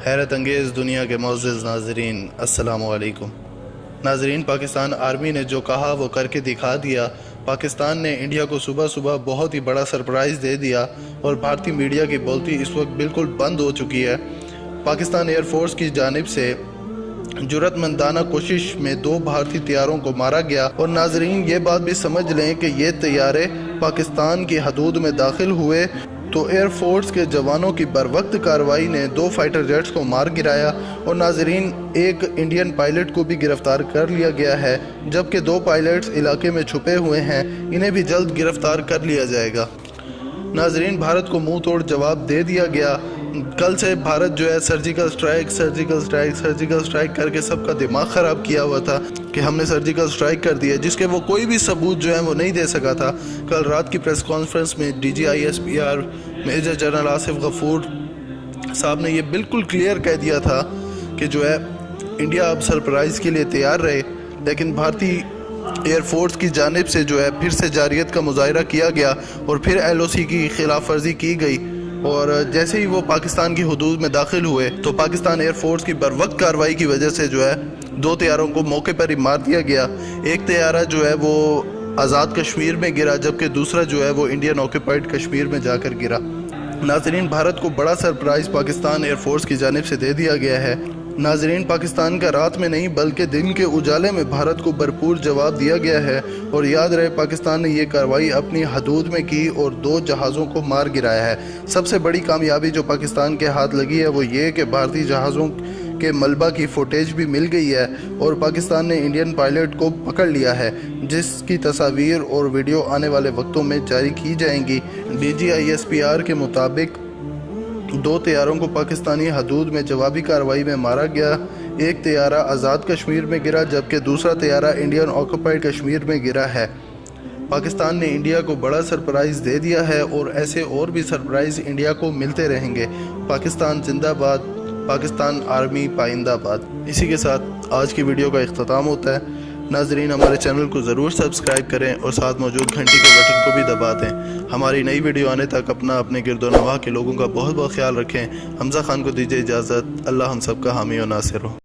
حیرت انگیز دنیا کے معزز ناظرین، السلام علیکم۔ ناظرین، پاکستان آرمی نے جو کہا وہ کر کے دکھا دیا۔ پاکستان نے انڈیا کو صبح صبح بہت ہی بڑا سرپرائز دے دیا اور بھارتی میڈیا کی بولتی اس وقت بالکل بند ہو چکی ہے۔ پاکستان ایئر فورس کی جانب سے جرأت مندانہ کوشش میں 2 بھارتی طیاروں کو مارا گیا، اور ناظرین یہ بات بھی سمجھ لیں کہ یہ طیارے پاکستان کی حدود میں داخل ہوئے تو ایئر فورس کے جوانوں کی بروقت کارروائی نے 2 فائٹر جیٹس کو مار گرایا، اور ناظرین ایک انڈین پائلٹ کو بھی گرفتار کر لیا گیا ہے، جبکہ 2 پائلٹس علاقے میں چھپے ہوئے ہیں، انہیں بھی جلد گرفتار کر لیا جائے گا۔ ناظرین، بھارت کو منہ توڑ جواب دے دیا گیا۔ کل سے بھارت جو ہے سرجیکل سٹرائک کر کے سب کا دماغ خراب کیا ہوا تھا کہ ہم نے سرجیکل سٹرائک کر دیا، جس کے وہ کوئی بھی ثبوت جو ہے وہ نہیں دے سکا تھا۔ کل رات کی پریس کانفرنس میں DGISPR میجر جنرل آصف غفور صاحب نے یہ بالکل کلیئر کہہ دیا تھا کہ جو ہے انڈیا اب سرپرائز کے لیے تیار رہے، لیکن بھارتی ایئر فورس کی جانب سے جو ہے پھر سے جارحیت کا مظاہرہ کیا گیا اور پھر LOC کی خلاف ورزی کی گئی، اور جیسے ہی وہ پاکستان کی حدود میں داخل ہوئے تو پاکستان ایئر فورس کی بروقت کارروائی کی وجہ سے جو ہے 2 طیاروں کو موقع پر ہی مار دیا گیا۔ ایک طیارہ جو ہے وہ آزاد کشمیر میں گرا، جبکہ دوسرا جو ہے وہ انڈین آکوپائڈ کشمیر میں جا کر گرا۔ ناظرین، بھارت کو بڑا سرپرائز پاکستان ایئر فورس کی جانب سے دے دیا گیا ہے۔ ناظرین، پاکستان کا رات میں نہیں بلکہ دن کے اجالے میں بھارت کو بھرپور جواب دیا گیا ہے، اور یاد رہے پاکستان نے یہ کارروائی اپنی حدود میں کی اور 2 جہازوں کو مار گرایا ہے۔ سب سے بڑی کامیابی جو پاکستان کے ہاتھ لگی ہے وہ یہ کہ بھارتی جہازوں کے ملبہ کی فوٹیج بھی مل گئی ہے، اور پاکستان نے انڈین پائلٹ کو پکڑ لیا ہے، جس کی تصاویر اور ویڈیو آنے والے وقتوں میں جاری کی جائیں گی۔ DGISPR کے مطابق 2 طیاروں کو پاکستانی حدود میں جوابی کارروائی میں مارا گیا۔ ایک طیارہ آزاد کشمیر میں گرا، جبکہ دوسرا طیارہ انڈین آکوپائڈ کشمیر میں گرا ہے۔ پاکستان نے انڈیا کو بڑا سرپرائز دے دیا ہے، اور ایسے اور بھی سرپرائز انڈیا کو ملتے رہیں گے۔ پاکستان زندہ باد، پاکستان آرمی پائندہ باد۔ اسی کے ساتھ آج کی ویڈیو کا اختتام ہوتا ہے۔ ناظرین، ہمارے چینل کو ضرور سبسکرائب کریں اور ساتھ موجود گھنٹی کے بٹن کو بھی دبا دیں۔ ہماری نئی ویڈیو آنے تک اپنے گرد و نواح کے لوگوں کا بہت خیال رکھیں۔ حمزہ خان کو دیجیے اجازت۔ اللہ ہم سب کا حامی و ناصر ہو۔